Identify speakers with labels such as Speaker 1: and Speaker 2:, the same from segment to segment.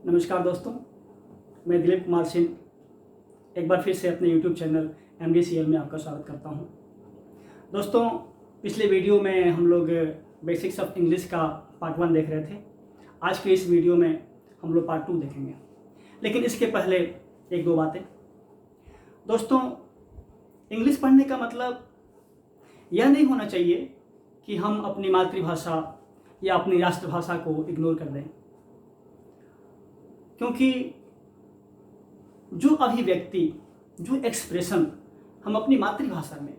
Speaker 1: नमस्कार दोस्तों, मैं दिलीप कुमार सिंह एक बार फिर से अपने YouTube चैनल MDCL में आपका स्वागत करता हूं। दोस्तों, पिछले वीडियो में हम लोग बेसिक्स ऑफ इंग्लिश का पार्ट 1 देख रहे थे। आज के इस वीडियो में हम लोग पार्ट 2 देखेंगे, लेकिन इसके पहले एक दो बातें। दोस्तों, इंग्लिश पढ़ने का मतलब यह नहीं होना चाहिए कि हम अपनी मातृभाषा या अपनी राष्ट्रभाषा को इग्नोर कर दें, क्योंकि जो अभिव्यक्ति, जो एक्सप्रेशन हम अपनी मातृभाषा में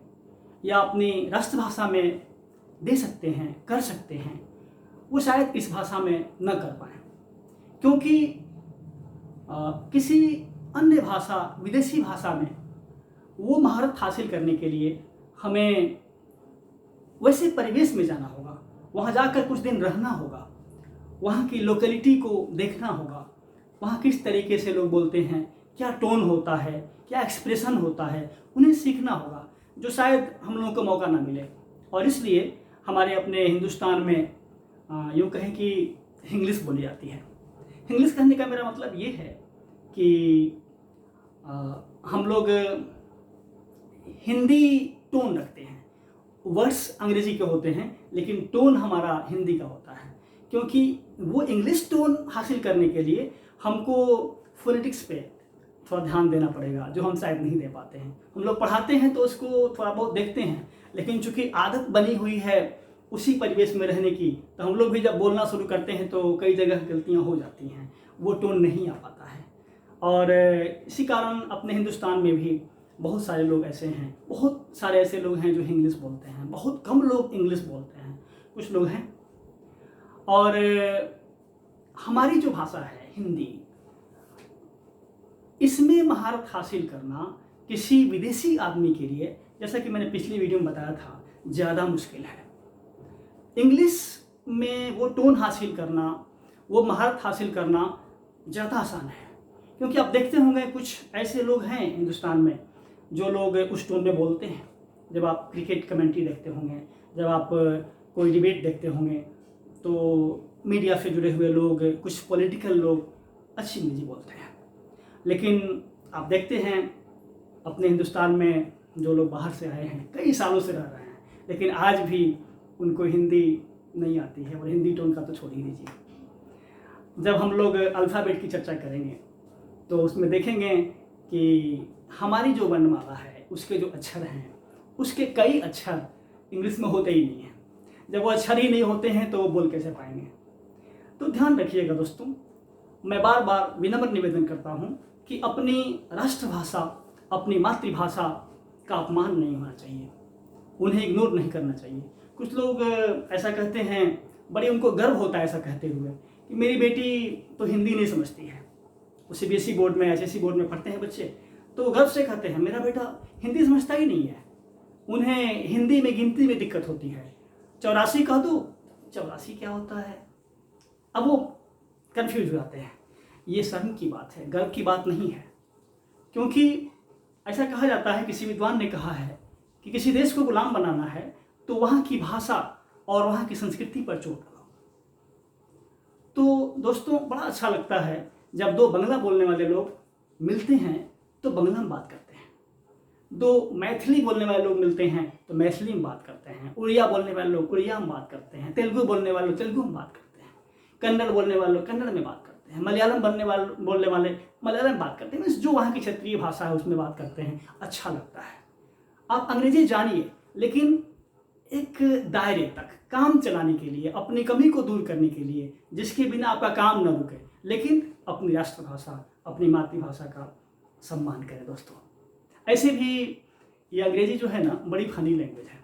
Speaker 1: या अपनी राष्ट्रभाषा में दे सकते हैं, कर सकते हैं, वो शायद इस भाषा में न कर पाएँ, क्योंकि किसी अन्य भाषा, विदेशी भाषा में वो महारत हासिल करने के लिए हमें वैसे परिवेश में जाना होगा, वहाँ जाकर कुछ दिन रहना होगा, वहाँ की लोकेलिटी को देखना होगा, वहाँ किस तरीके से लोग बोलते हैं, क्या टोन होता है, क्या एक्सप्रेशन होता है, उन्हें सीखना होगा, जो शायद हम लोगों को मौका ना मिले। और इसलिए हमारे अपने हिंदुस्तान में यूँ कहें कि इंग्लिश बोली जाती है। इंग्लिश कहने का मेरा मतलब ये है कि हम लोग हिंदी टोन रखते हैं। वर्ड्स अंग्रेजी के होते हैं, लेकिन टोन हमारा हिंदी का होता है, क्योंकि वो इंग्लिश टोन हासिल करने के लिए हमको फोनेटिक्स पे थोड़ा ध्यान देना पड़ेगा, जो हम शायद नहीं दे पाते हैं। हम लोग पढ़ाते हैं तो उसको थोड़ा बहुत देखते हैं, लेकिन चूंकि आदत बनी हुई है उसी परिवेश में रहने की, तो हम लोग भी जब बोलना शुरू करते हैं तो कई जगह गलतियां हो जाती हैं, वो टोन नहीं आ पाता है। और इसी कारण अपने हिंदुस्तान में भी बहुत सारे लोग ऐसे हैं, बहुत सारे ऐसे लोग हैं जो इंग्लिश बोलते हैं, बहुत कम लोग इंग्लिश बोलते हैं, कुछ लोग हैं। और हमारी जो भाषा है हिंदी, इसमें महारत हासिल करना किसी विदेशी आदमी के लिए, जैसा कि मैंने पिछली वीडियो में बताया था, ज़्यादा मुश्किल है। इंग्लिश में वो टोन हासिल करना, वो महारत हासिल करना ज़्यादा आसान है, क्योंकि आप देखते होंगे कुछ ऐसे लोग हैं हिंदुस्तान में जो लोग उस टोन में बोलते हैं। जब आप क्रिकेट कमेंट्री देखते होंगे, जब आप कोई डिबेट देखते होंगे, तो मीडिया से जुड़े हुए लोग, कुछ पॉलिटिकल लोग अच्छी अंग्रेजी बोलते हैं। लेकिन आप देखते हैं अपने हिंदुस्तान में जो लोग बाहर से आए हैं, कई सालों से रह रहे हैं, लेकिन आज भी उनको हिंदी नहीं आती है, और हिंदी टोन का तो छोड़ ही दीजिए। जब हम लोग अल्फ़ाबेट की चर्चा करेंगे तो उसमें देखेंगे कि हमारी जो वर्णमाला है, उसके जो अक्षर हैं, उसके कई अक्षर इंग्लिश में होते ही नहीं हैं। जब वो अक्षर ही नहीं होते हैं तो वो बोल कैसे पाएंगे। तो ध्यान रखिएगा दोस्तों, मैं बार बार विनम्र निवेदन करता हूँ कि अपनी राष्ट्रभाषा, अपनी मातृभाषा का अपमान नहीं होना चाहिए, उन्हें इग्नोर नहीं करना चाहिए। कुछ लोग ऐसा कहते हैं, बड़े उनको गर्व होता है ऐसा कहते हुए कि मेरी बेटी तो हिंदी नहीं समझती है। वो CBSE बोर्ड में, SSC बोर्ड में पढ़ते हैं बच्चे, तो गर्व से कहते हैं मेरा बेटा हिंदी समझता ही नहीं है, उन्हें हिंदी में गिनती में दिक्कत होती है। 84 कह दो, 84 क्या होता है, अब वो कन्फ्यूज हो जाते हैं। ये शर्म की बात है, गर्व की बात नहीं है, क्योंकि ऐसा कहा जाता है, किसी विद्वान ने कहा है कि किसी देश को गुलाम बनाना है तो वहाँ की भाषा और वहाँ की संस्कृति पर चोट लगाओ। तो दोस्तों, बड़ा अच्छा लगता है जब दो बंगला बोलने वाले लोग मिलते हैं तो बंगला में बात करते हैं, दो मैथिली बोलने वाले लोग मिलते हैं तो मैथिली में बात करते हैं, उड़िया बोलने वाले लोग उड़िया में बात करते हैं, तेलुगु बोलने वाले लोग तेलुगु में बात करते हैं, कन्नड़ बोलने वाले लोग कन्नड़ में बात करते हैं, मलयालम बोलने वाले मलयालम में बात करते हैं, जो वहाँ की क्षेत्रीय भाषा है उसमें बात करते हैं। अच्छा लगता है। आप अंग्रेजी जानिए, लेकिन एक दायरे तक, काम चलाने के लिए, अपनी कमी को दूर करने के लिए, जिसके बिना आपका काम न रुके, लेकिन अपनी राष्ट्रभाषा, अपनी मातृभाषा का सम्मान करें दोस्तों। ऐसे भी ये अंग्रेजी जो है ना, बड़ी फनी लैंग्वेज है,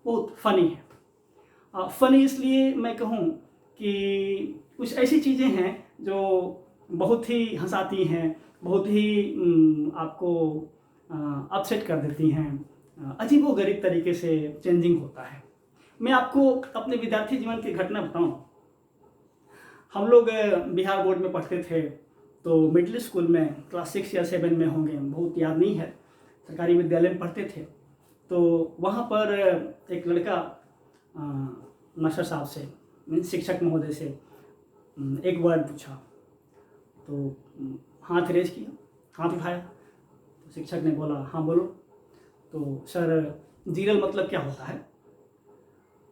Speaker 1: बहुत फनी है। फनी इसलिए मैं कहूँ कि कुछ ऐसी चीज़ें हैं जो बहुत ही हंसाती हैं, बहुत ही आपको अपसेट कर देती हैं, अजीबोगरीब तरीके से चेंजिंग होता है। मैं आपको अपने विद्यार्थी जीवन की घटना बताऊं। हम लोग बिहार बोर्ड में पढ़ते थे, तो मिडिल स्कूल में क्लास 6 या 7 में होंगे, बहुत याद नहीं है, सरकारी विद्यालय में पढ़ते थे। तो वहाँ पर एक लड़का मास्टर साहब से, शिक्षक महोदय से एक वर्ड पूछा, तो हाथ रेज किया, हाथ उठाया, तो शिक्षक ने बोला हाँ बोलो। तो सर जीरल मतलब क्या होता है?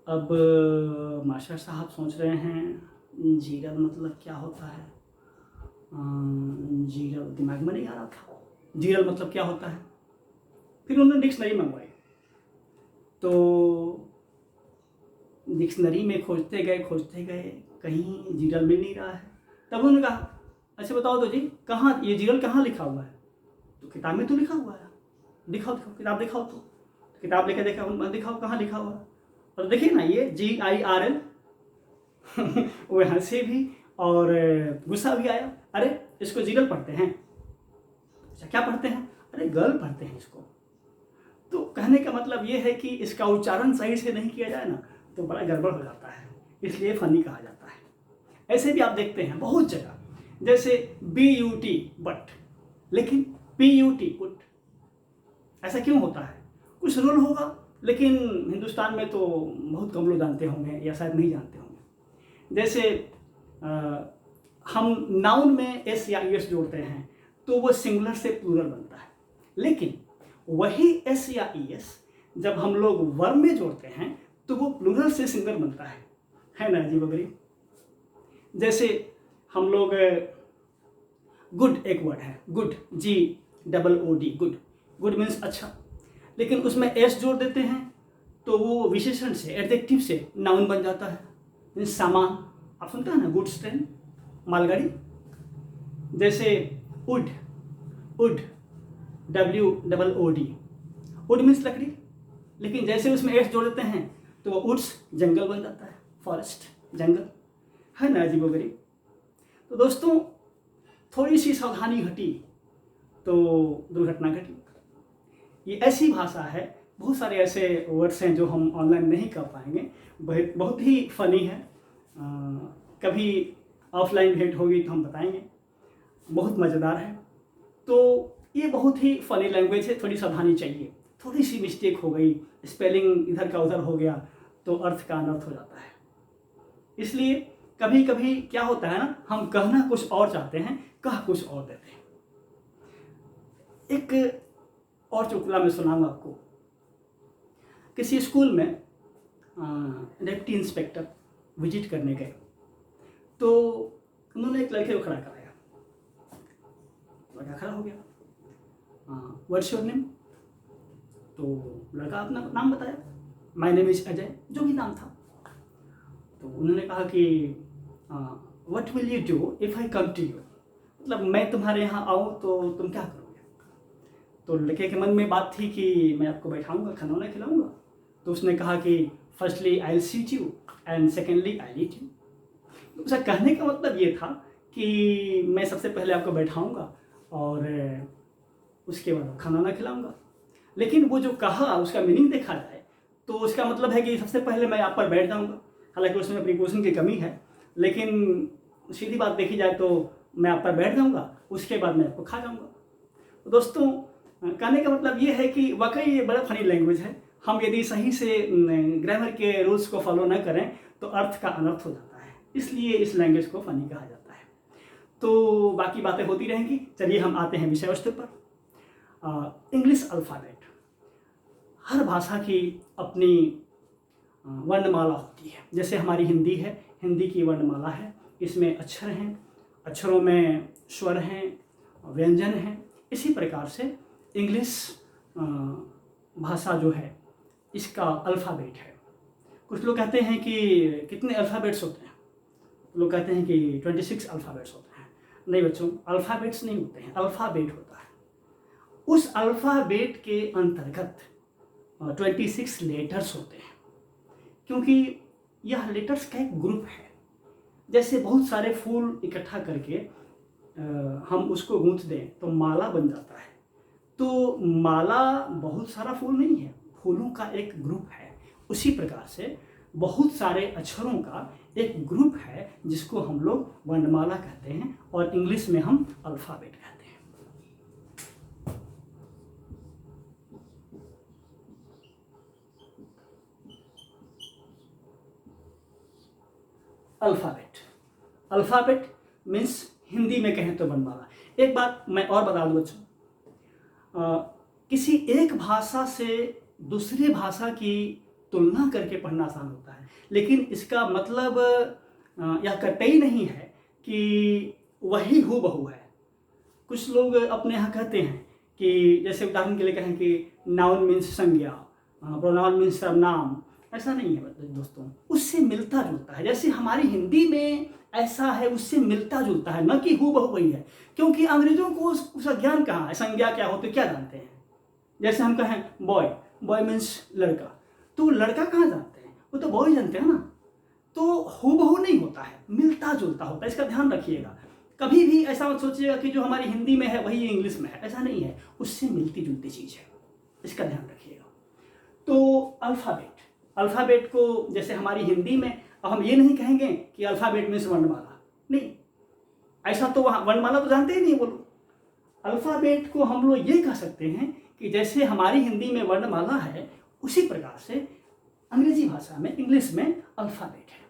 Speaker 1: अब मास्टर साहब सोच रहे हैं जीरल मतलब क्या होता है, जीरल दिमाग में नहीं आ रहा था, जीरल मतलब क्या होता है। फिर उन्होंने डिक्शनरी मंगवाई, तो डिक्शनरी में खोजते गए, कहीं जीरल मिल नहीं रहा है। तब उन्होंने कहा अच्छा बताओ तो जी, कहाँ ये जीरल कहाँ लिखा हुआ है? तो किताब में तो लिखा हुआ है, दिखाओ किताब दिखाओ। तो किताब लेके देखा, दिखाओ कहाँ लिखा हुआ है। और देखिए ना ये GIRL वो हंसे भी और गुस्सा भी आया, अरे इसको जीरल पढ़ते हैं? अच्छा क्या पढ़ते हैं? अरे गर्ल पढ़ते हैं इसको। तो कहने का मतलब ये है कि इसका उच्चारण सही से नहीं किया जाए ना तो बड़ा गड़बड़ हो जाता है, इसलिए फनी कहा जाता है। ऐसे भी आप देखते हैं बहुत जगह, जैसे BUT बट, लेकिन PUT पुट। ऐसा क्यों होता है? कुछ रूल होगा, लेकिन हिंदुस्तान में तो बहुत कम लोग जानते होंगे या शायद नहीं जानते होंगे। जैसे हम नाउन में S या ES जोड़ते हैं तो वो सिंगुलर से प्लूरल बनता है, लेकिन वही S या ES जब हम लोग वर्ब में जोड़ते हैं तो वो प्लूरल से सिंगुलर बनता है ना जी वगैरह। जैसे हम लोग गुड एक वर्ड है, गुड GOOD, गुड मीन्स अच्छा, लेकिन उसमें S जोड़ देते हैं तो वो विशेषण से, एडजेक्टिव से नाउन बन जाता है, मीन्स सामान। आप सुनते हैं ना गुड्स ट्रेन, मालगाड़ी। जैसे वुड WOOD, वुड मीन्स लकड़ी, लेकिन जैसे उसमें S जोड़ देते हैं तो वो वुड्स जंगल बन जाता है, फॉरेस्ट जंगल, है ना अजीब वगैरह। तो दोस्तों थोड़ी सी सावधानी घटी तो दुर्घटना घटी। ये ऐसी भाषा है, बहुत सारे ऐसे वर्ड्स हैं जो हम ऑनलाइन नहीं कर पाएंगे, बहुत ही फनी है। कभी ऑफलाइन भेंट होगी तो हम बताएंगे, बहुत मज़ेदार है। तो ये बहुत ही फनी लैंग्वेज है, थोड़ी सावधानी चाहिए। थोड़ी सी मिस्टेक हो गई, स्पेलिंग इधर का उधर हो गया तो अर्थ का अनर्थ हो जाता है। इसलिए कभी कभी क्या होता है ना, हम कहना कुछ और चाहते हैं, कह कुछ और देते हैं। एक और चुटकुला मैं सुनाऊंगा आपको। किसी स्कूल में डिप्टी इंस्पेक्टर विजिट करने गए, तो उन्होंने एक लड़के को खड़ा कराया, लड़का खड़ा हो गया, व्हाट्स योर नेम? तो लड़का अपना नाम बताया, माय नेम इज अजय, जो भी नाम था। तो उन्होंने कहा कि what will you do if I come to you, मतलब मैं तुम्हारे यहाँ आऊँ तो तुम क्या करोगे? तो लड़के के मन में बात थी कि मैं आपको बैठाऊंगा, खाना वाना खिलाऊंगा। तो उसने कहा कि firstly I will seat you and secondly I eat you. तो उसका कहने का मतलब ये था कि मैं सबसे पहले आपको बैठाऊंगा और उसके बाद खाना वाना खिलाऊंगा। लेकिन वो जो कहा उसका मीनिंग देखा जाए तो उसका मतलब है कि सबसे पहले मैं आप पर बैठ जाऊंगा, हालांकि उसमें प्रीपोजिशन की कमी है, लेकिन सीधी बात देखी जाए तो मैं आप पर बैठ जाऊंगा, उसके बाद मैं आपको खा जाऊंगा। तो दोस्तों कहने का मतलब ये है कि वाकई ये बड़ा फनी लैंग्वेज है। हम यदि सही से ग्रामर के रूल्स को फॉलो न करें तो अर्थ का अनर्थ हो जाता है, इसलिए इस लैंग्वेज को फनी कहा जाता है। तो बाकी बातें होती रहेंगी, चलिए हम आते हैं विषय वस्तु पर। English alphabet. हर भाषा की अपनी वर्णमाला होती है, जैसे हमारी हिंदी है, हिंदी की वर्णमाला है, इसमें अक्षर हैं, अक्षरों में स्वर हैं, व्यंजन हैं। इसी प्रकार से इंग्लिश भाषा जो है इसका अल्फ़ाबेट है। कुछ लोग कहते हैं कि कितने अल्फ़ाबेट्स होते हैं, लोग कहते हैं कि 26 अल्फ़ाबेट्स होते हैं। नहीं बच्चों, अल्फ़ाबेट्स नहीं होते हैं, अल्फ़ाबेट होता है। उस अल्फ़ाबेट के अंतर्गत 26 लेटर्स होते हैं, क्योंकि यह लेटर्स का एक ग्रुप है। जैसे बहुत सारे फूल इकट्ठा करके हम उसको गूंथ दें तो माला बन जाता है, तो माला बहुत सारा फूल नहीं है, फूलों का एक ग्रुप है। उसी प्रकार से बहुत सारे अक्षरों का एक ग्रुप है जिसको हम लोग वर्णमाला कहते हैं और इंग्लिश में हम अल्फ़ाबेट कहते हैं। अल्फ़ाबेट, अल्फ़ाबेट मीन्स हिंदी में कहें तो वर्णमाला। एक बात मैं और बता दूं बच्चों, किसी एक भाषा से दूसरी भाषा की तुलना करके पढ़ना आसान होता है, लेकिन इसका मतलब यह कतई नहीं है कि वही हूबहू है। कुछ लोग अपने यहाँ कहते हैं कि जैसे उदाहरण के लिए कहें कि नाउन मीन्स संज्ञा, प्रोनाउन मीन्स सर्वनाम। ऐसा नहीं है दोस्तों, उससे मिलता जुलता है। जैसे हमारी हिंदी में ऐसा है, उससे मिलता जुलता है, न कि हूबहू वही है। क्योंकि अंग्रेजों को उसका ज्ञान कहाँ है, संज्ञा क्या होती है क्या जानते हैं। जैसे हम कहें बॉय, बॉय मीन्स लड़का, तो लड़का कहाँ जानते हैं, वो तो बॉय जानते हैं ना। तो हूबहू नहीं होता है, मिलता जुलता होता है, इसका ध्यान रखिएगा। कभी भी ऐसा मत सोचिएगा कि जो हमारी हिंदी में है वही इंग्लिश में है, ऐसा नहीं है, उससे मिलती जुलती चीज़ है, इसका ध्यान रखिएगा। तो अल्फ़ाबेट, अल्फ़ाबेट को जैसे हमारी हिंदी में, अब हम ये नहीं कहेंगे कि अल्फ़ाबेट मीन्स वर्णमाला, नहीं, ऐसा तो वहाँ वर्णमाला तो जानते ही नहीं बोलो। अल्फ़ाबेट को हम लोग ये कह सकते हैं कि जैसे हमारी हिंदी में वर्णमाला है, उसी प्रकार से अंग्रेजी भाषा में, इंग्लिश में अल्फ़ाबेट है।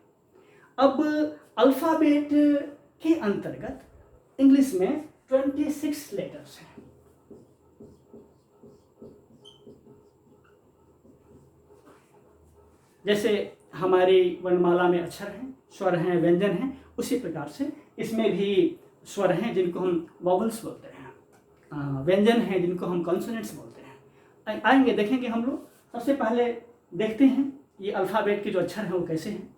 Speaker 1: अब अल्फ़ाबेट के अंतर्गत इंग्लिश में 26 लेटर्स हैं। जैसे हमारी वर्णमाला में अक्षर हैं, स्वर हैं, व्यंजन हैं, उसी प्रकार से इसमें भी स्वर हैं जिनको हम वॉवल्स बोलते हैं, व्यंजन हैं जिनको हम कॉन्सोनेंट्स बोलते हैं। आएंगे, देखेंगे हम लोग। सबसे पहले देखते हैं ये अल्फ़ाबेट के जो अक्षर हैं वो कैसे हैं।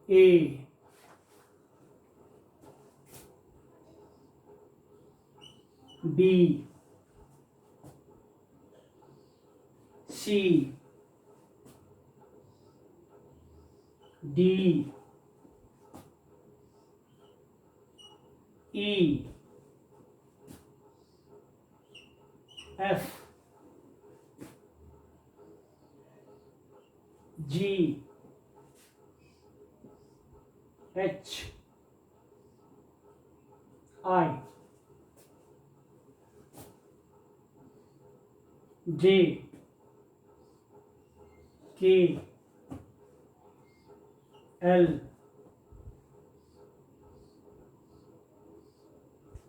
Speaker 1: A, B, C, D, E, F, G, H, I, J, K, L,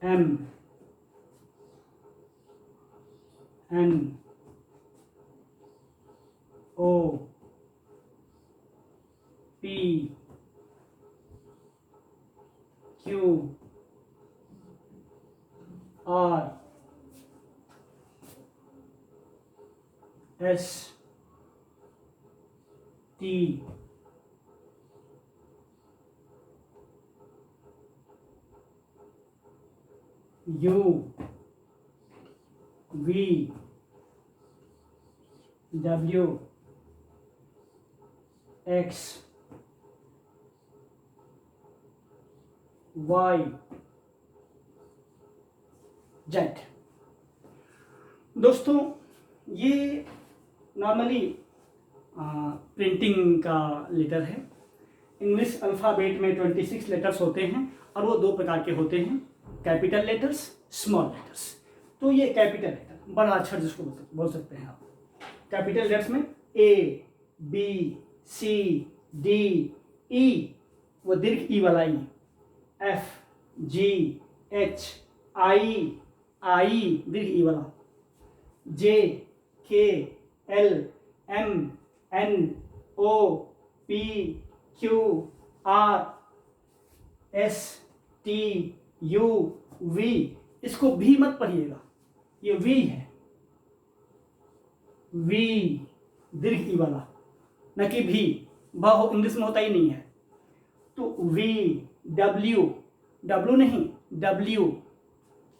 Speaker 1: M, N, O, P, Q, R, S, T, U, V, W, X, Y, Z. दोस्तों, ये नॉर्मली प्रिंटिंग का लेटर है। इंग्लिश अल्फ़ाबेट में 26 letters होते हैं और वो दो प्रकार के होते हैं, कैपिटल लेटर्स, स्मॉल लेटर्स। तो ये कैपिटल लेटर, बड़ा अक्षर जिसको बोल सकते हैं आप। कैपिटल लेटर्स में ए, बी, सी, डी, ई, वो दीर्घ ई वाला ई, एफ, जी, एच, आई दीर्घ ई वाला, J, K, L, M, N, O, P, Q, R, S, T, U, V. इसको भी मत पढ़िएगा, ये वी है, वी दीर्घ ई वाला, न कि भी। भ इंग्लिश में होता ही नहीं है। तो वी, डब्ल्यू, डब्ल्यू नहीं, W,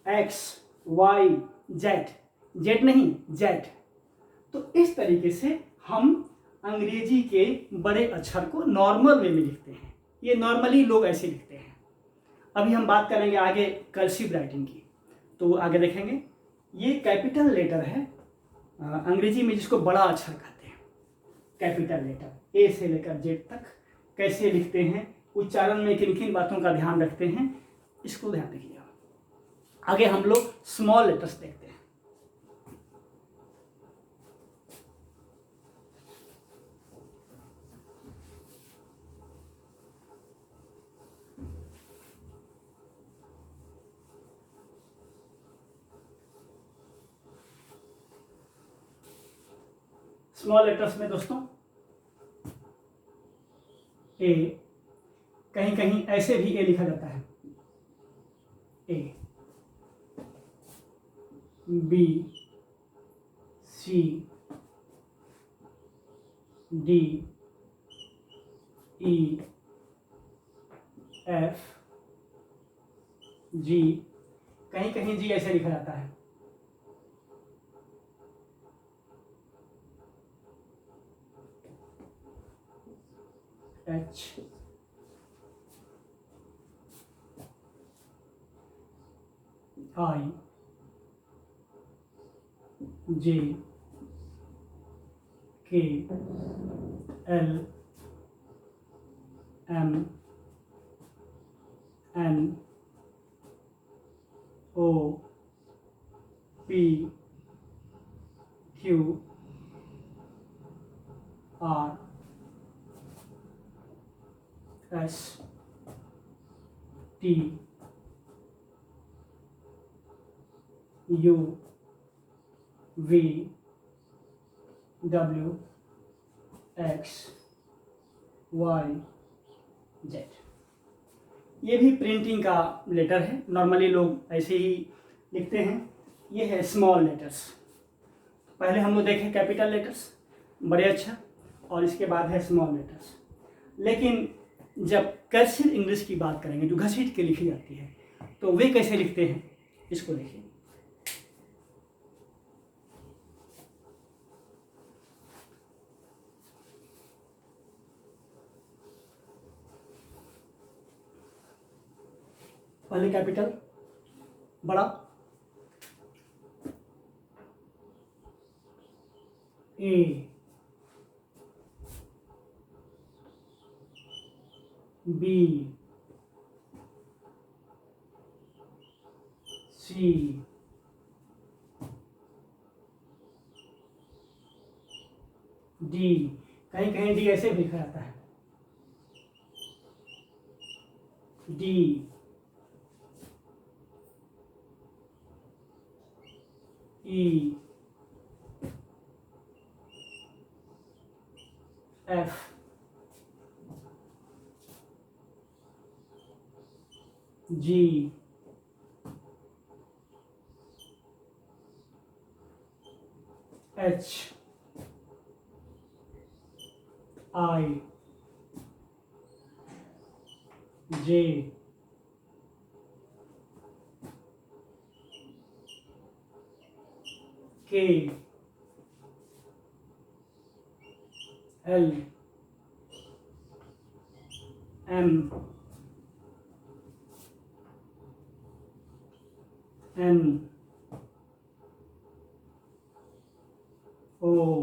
Speaker 1: X, Y, Z, Z नहीं, जेड। तो इस तरीके से हम अंग्रेजी के बड़े अक्षर को नॉर्मल वे में लिखते हैं। ये नॉर्मली लोग ऐसे लिखते हैं। अभी हम बात करेंगे आगे कर्सिव राइटिंग की, तो आगे देखेंगे। ये कैपिटल लेटर है अंग्रेजी में, जिसको बड़ा अक्षर कहते हैं। कैपिटल लेटर ए से लेकर जेड तक कैसे लिखते हैं, उच्चारण में किन किन बातों का ध्यान रखते हैं, इसको ध्यान रखिएगा। आगे हम लोग स्मॉल लेटर्स देखते हैं। स्मॉल लेटर्स में दोस्तों ए, कहीं कहीं ऐसे भी ए लिखा जाता है, ए, B, C, D, E, F, जी, कहीं कहीं जी ऐसे लिखा जाता है, H, I, J, K, L, M, N, O, P, Q, R, S, T, U, V, W, X, Y, Z. ये भी प्रिंटिंग का लेटर है, नॉर्मली लोग ऐसे ही लिखते हैं। ये है स्मॉल लेटर्स। पहले हम लोग देखें कैपिटल लेटर्स, बड़े अक्षर, और इसके बाद है स्मॉल लेटर्स। लेकिन जब कर्सिव इंग्लिश की बात करेंगे, जो घसीट के लिखी जाती है, तो वे कैसे लिखते हैं, इसको देखिए। पहले कैपिटल बड़ा, ए, बी, सी, डी, कहीं कहीं डी ऐसे भी लिखा जाता है, D, E, F, G, H, I, J, K, L, M, N, O,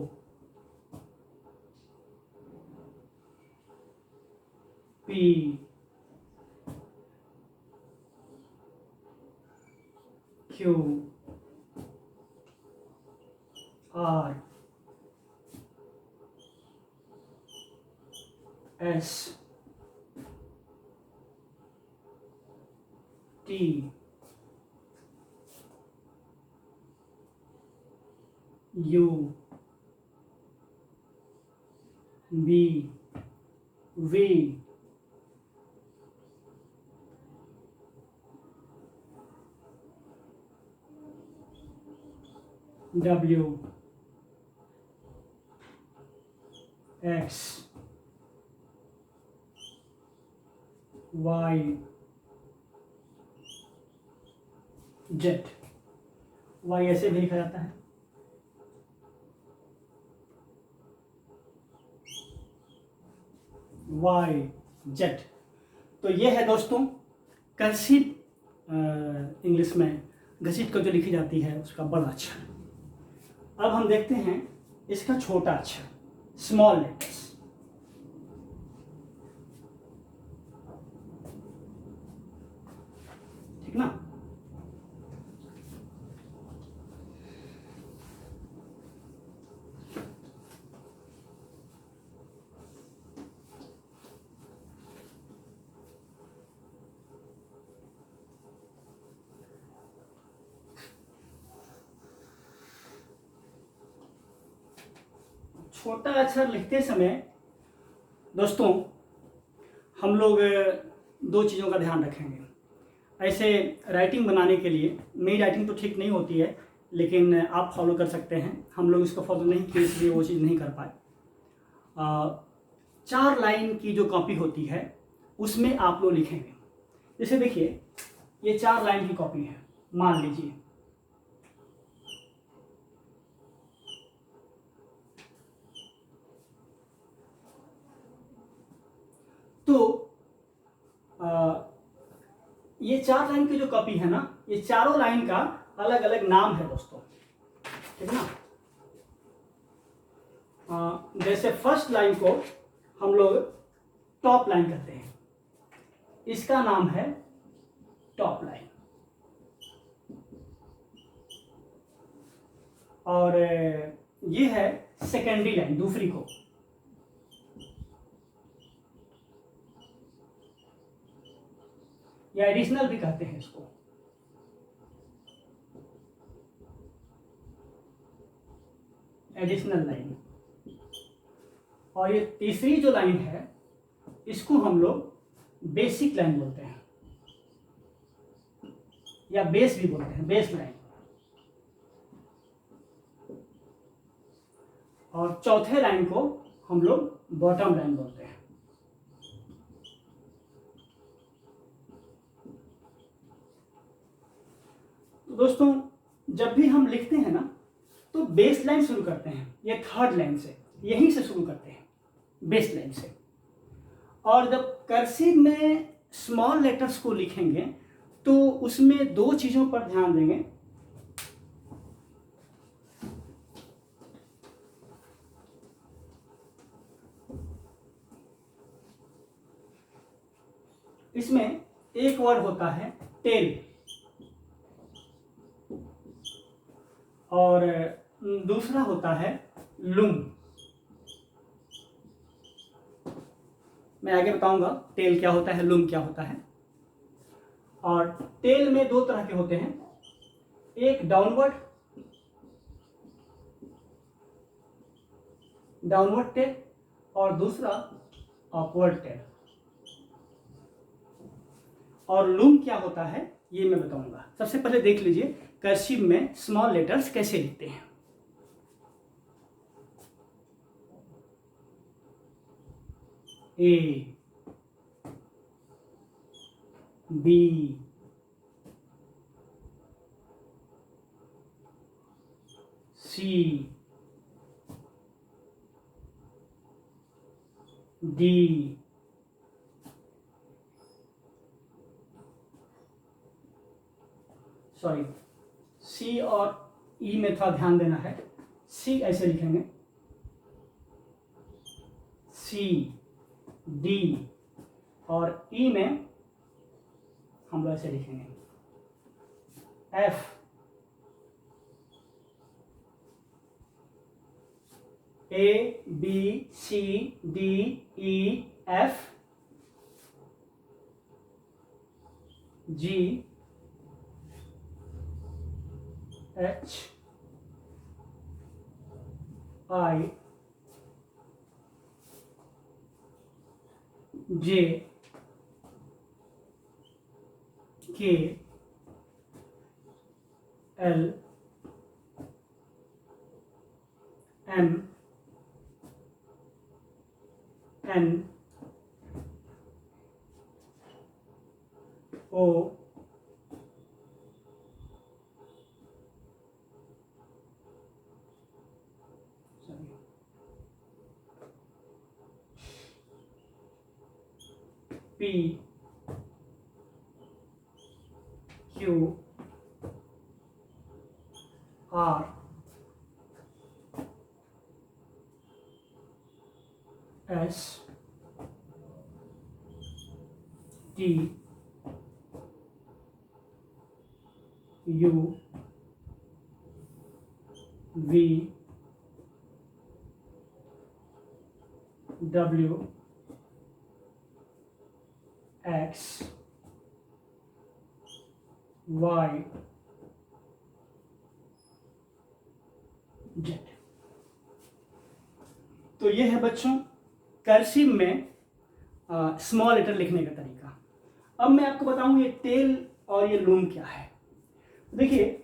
Speaker 1: P, Q, R, S, T, U, B, V, W, X, Y, Z. Y ऐसे भी लिखा जाता है, वाई, जेड। तो ये है दोस्तों कर्सिव इंग्लिश में घसीट कर जो लिखी जाती है उसका बड़ा अक्षर। अब हम देखते हैं इसका छोटा अक्षर, स्मॉल लेटर्स। ठीक ना। छोटा अक्षर लिखते समय दोस्तों हम लोग दो चीज़ों का ध्यान रखेंगे। ऐसे राइटिंग बनाने के लिए, मेरी राइटिंग तो ठीक नहीं होती है लेकिन आप फॉलो कर सकते हैं, हम लोग इसको फॉलो नहीं किए इसलिए वो चीज़ नहीं कर पाए। 4 लाइन की जो कॉपी होती है उसमें आप लोग लिखेंगे। जैसे देखिए ये 4 लाइन की कॉपी है, मान लीजिए तो ये 4 लाइन की जो कॉपी है ना, ये चारों लाइन का अलग अलग नाम है दोस्तों, ठीक है ना। जैसे फर्स्ट लाइन को हम लोग टॉप लाइन कहते हैं, इसका नाम है टॉप लाइन। और ये है सेकेंडरी लाइन, दूसरी को, या एडिशनल भी कहते हैं इसको। Additional line. और ये तीसरी जो लाइन है इसको हम लोग बेसिक लाइन बोलते हैं, या बेस भी बोलते हैं, बेस लाइन। और चौथे लाइन को हम लोग बॉटम लाइन बोलते हैं। तो दोस्तों जब भी हम लिखते हैं ना तो बेस लाइन शुरू करते हैं, ये थर्ड लाइन से, यहीं से शुरू करते हैं, बेस लाइन से। और जब कर्सिव में स्मॉल लेटर्स को लिखेंगे तो उसमें दो चीज़ों पर ध्यान देंगे। इसमें एक वर्ड होता है टेल और दूसरा होता है लूम। मैं आगे बताऊंगा टेल क्या होता है, लूम क्या होता है। और टेल में दो तरह के होते हैं, एक डाउनवर्ड टेल और दूसरा अपवर्ड टेल। और लूम क्या होता है ये मैं बताऊंगा। सबसे पहले देख लीजिए कर्सिव में स्मॉल लेटर्स कैसे लिखते हैं। A, B, C, D, sorry C और ई में थोड़ा ध्यान देना है। सी ऐसे लिखेंगे, सी, डी, और ई में हम लोग ऐसे लिखेंगे F, A, B, C, D, E, F, G, H, I, J, K, L, M, N, O, P, Q, R, S, T, U, V, W, X, Y, Z. तो ये है बच्चों कर्सिव में स्मॉल लेटर लिखने का तरीका। अब मैं आपको बताऊं ये टेल और ये लूम क्या है। देखिए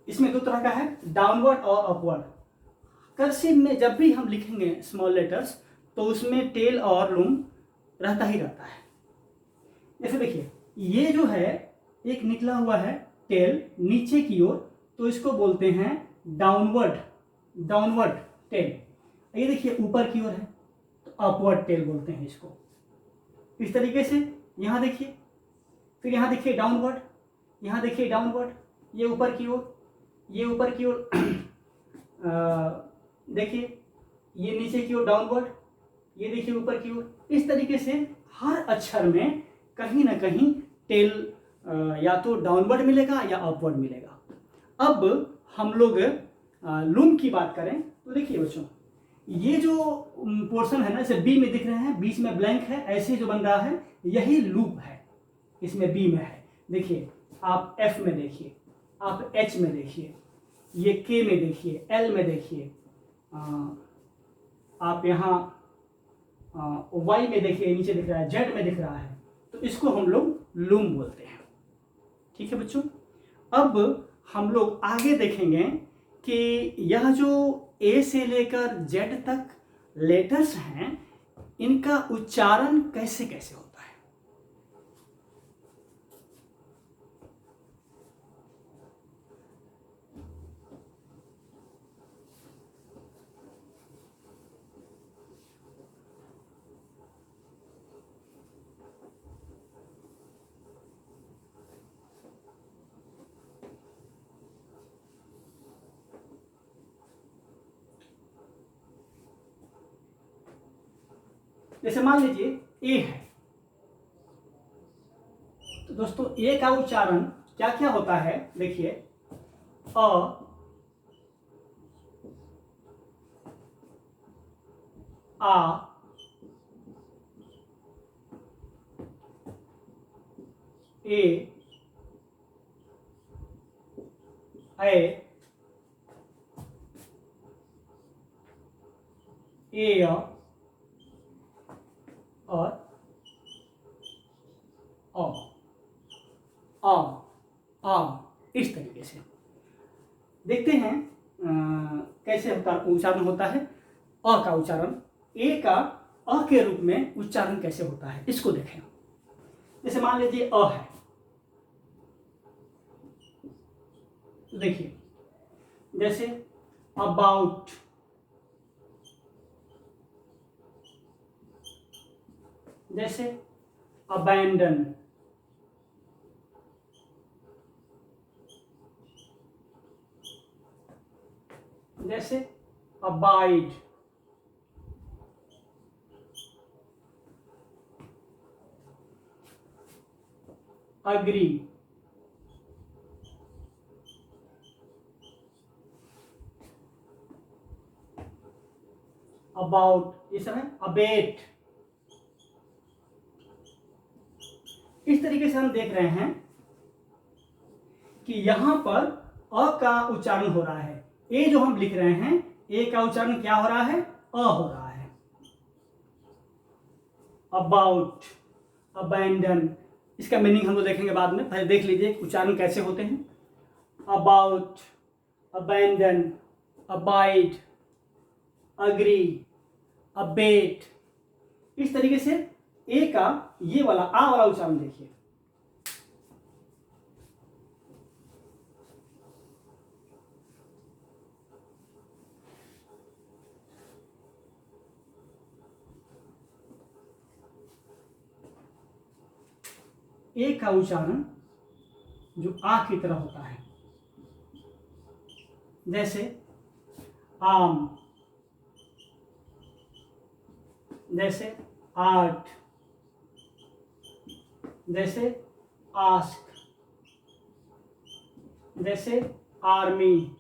Speaker 1: इसमें दो तरह का है, डाउनवर्ड और अपवर्ड। कर्सिव में जब भी हम लिखेंगे स्मॉल लेटर्स तो उसमें टेल और लूम रहता ही रहता है। जैसे देखिए ये जो है एक निकला हुआ है टेल नीचे की ओर, तो इसको बोलते हैं डाउनवर्ड, डाउनवर्ड टेल। ये देखिए ऊपर की ओर है तो अपवर्ड टेल बोलते हैं इसको। इस तरीके से यहाँ देखिए, फिर यहाँ देखिए डाउनवर्ड, यहाँ देखिए डाउनवर्ड, ये ऊपर की ओर, ये ऊपर की ओर देखिए ये नीचे की ओर डाउनवर्ड, ये देखिए ऊपर की ओर। इस तरीके से हर अक्षर में कहीं ना कहीं टेल या तो डाउनवर्ड मिलेगा या अपवर्ड मिलेगा। अब हम लोग लूम की बात करें तो देखिए बच्चों ये जो पोर्शन है ना, जैसे बी में दिख रहे हैं, बीच में ब्लैंक है, ऐसे जो बन रहा है यही लूप है, इसमें बी में है। देखिए आप एफ में देखिए, आप एच में देखिए, ये के में देखिए, एल में देखिए, आप यहाँ वाई में देखिए, नीचे दिख रहा है, जेड में दिख रहा है, तो इसको हम लोग लूम बोलते हैं। ठीक है बच्चों, अब हम लोग आगे देखेंगे कि यह जो ए से लेकर जेड तक लेटर्स हैं इनका उच्चारण कैसे कैसे होता है। जैसे मान लीजिए ए है, तो दोस्तों ए का उच्चारण क्या क्या होता है, देखिए अ, आ, ए, ए और इस तरीके से देखते हैं कैसे होता उच्चारण होता है। अ का उच्चारण, ए का अ के रूप में उच्चारण कैसे होता है इसको देखें। जैसे मान लीजिए अ है, तो देखिए जैसे अबाउट, जैसे अबैंडन, जैसे अबाइड, अग्री, अबाउट, ये सब है अबेट। इस तरीके से हम देख रहे हैं कि यहां पर अ का उच्चारण हो रहा है, ए जो हम लिख रहे हैं ए का उच्चारण क्या हो रहा है, अ हो रहा है। अबाउट, अबैंडन, इसका मीनिंग हम लोग देखेंगे बाद में, पहले देख लीजिए उच्चारण कैसे होते हैं। About, abandon, abide, agree, abate. इस तरीके से ए का ये वाला आ वाला उच्चारण देखिए, ए का उच्चारण जो आ की तरह होता है, जैसे आम, जैसे आर्ट, जैसे आस्क, जैसे आर्मी,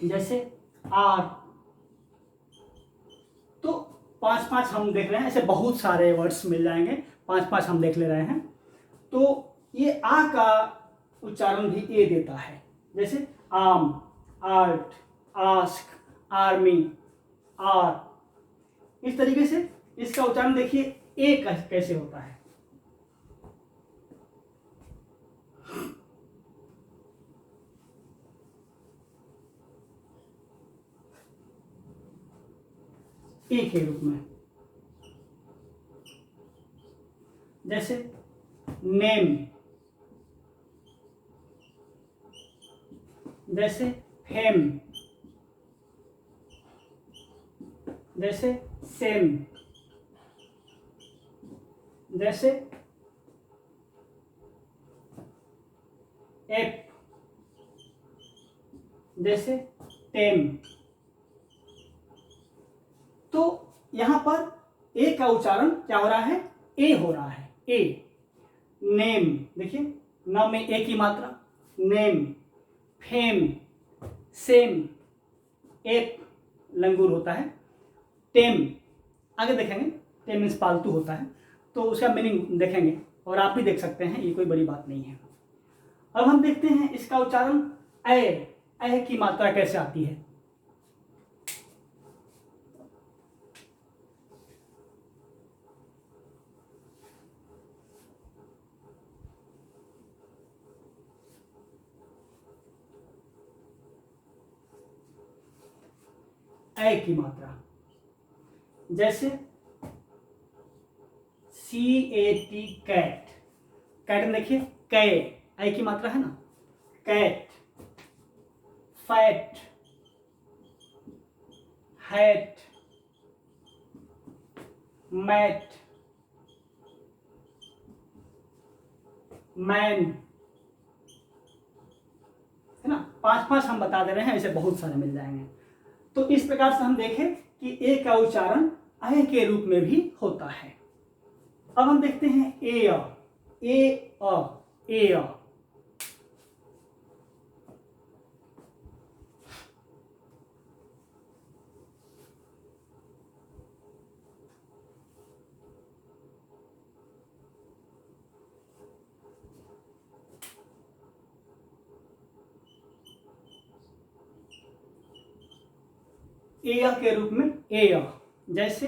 Speaker 1: जैसे आर। तो 5-5 हम देख रहे हैं, ऐसे बहुत सारे वर्ड्स मिल जाएंगे, 5 हम देख ले रहे हैं। तो ये आ का उच्चारण भी ए देता है, जैसे आम, आर्ट, आस्क, आर्मी, आर। इस तरीके से इसका उच्चारण देखिए ए कैसे होता है। ए के रूप में, जैसे नेम, जैसे फेम, जैसे सेम, जैसे एप, जैसे टेम। तो यहां पर ए का उच्चारण क्या हो रहा है, ए हो रहा है, ए। नेम देखिए, न में ए की मात्रा, नेम, फेम, सेम, एप लंगूर होता है, टेम आगे देखेंगे, टेम मीन्स पालतू होता है, तो उसका मीनिंग देखेंगे और आप भी देख सकते हैं, ये कोई बड़ी बात नहीं है। अब हम देखते हैं इसका उच्चारण ए की मात्रा कैसे आती है। ए की मात्रा, जैसे CAT कैट, कैट में देखिए कै, ए की मात्रा है ना, cat, fat, hat, mat, man, है ना। 5 हम बता दे रहे हैं, ऐसे बहुत सारे मिल जाएंगे। तो इस प्रकार से हम देखें कि ए का उच्चारण ए के रूप में भी होता है। अब हम देखते हैं ए अ, ए अ। ए के रूप में ए, जैसे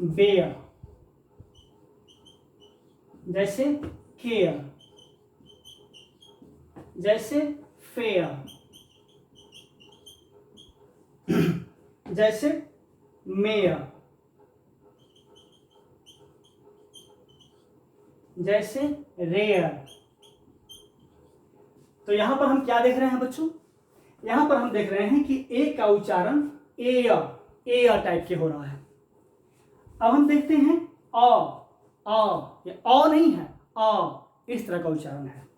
Speaker 1: बेयर, जैसे केयर, जैसे फेयर, जैसे मेयर, जैसे रेयर। तो यहां पर हम क्या देख रहे हैं बच्चों, यहां पर हम देख रहे हैं कि ए का उच्चारण ए टाइप के हो रहा है। अब हम देखते हैं ये अ नहीं है, इस तरह का उच्चारण है।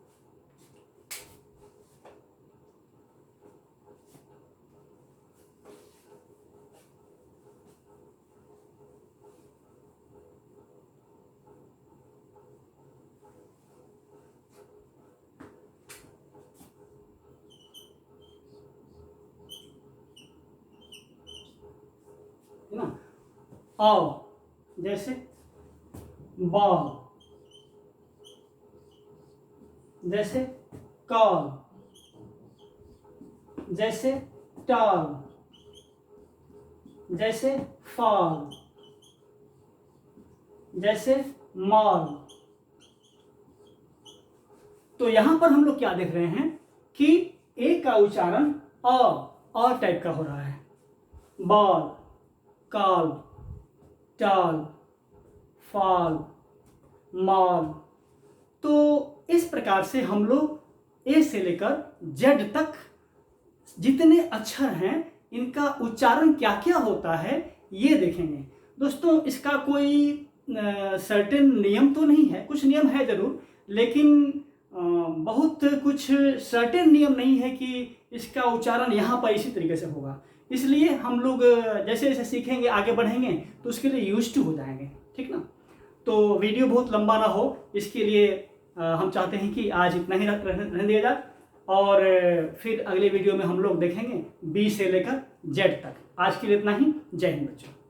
Speaker 1: है ना, जैसे बॉल, जैसे कॉल, जैसे टॉल, जैसे फॉल, जैसे मॉल। तो यहां पर हम लोग क्या देख रहे हैं कि ए का उच्चारण अ टाइप का हो रहा है। Ball, call, tall, fall, mall. तो इस प्रकार से हम लोग ए से लेकर जेड तक जितने अक्षर हैं इनका उच्चारण क्या क्या होता है ये देखेंगे। दोस्तों इसका कोई सर्टेन नियम तो नहीं है, कुछ नियम है जरूर, लेकिन बहुत कुछ सर्टेन नियम नहीं है कि इसका उच्चारण यहाँ पर इसी तरीके से होगा। इसलिए हम लोग जैसे जैसे सीखेंगे आगे बढ़ेंगे तो उसके लिए यूज्ड टू हो जाएंगे, ठीक ना। तो वीडियो बहुत लंबा ना हो इसके लिए हम चाहते हैं कि आज इतना ही रहने दिया जाए और फिर अगले वीडियो में हम लोग देखेंगे बी से लेकर जेड तक। आज के लिए इतना ही। जय हिंद बच्चों।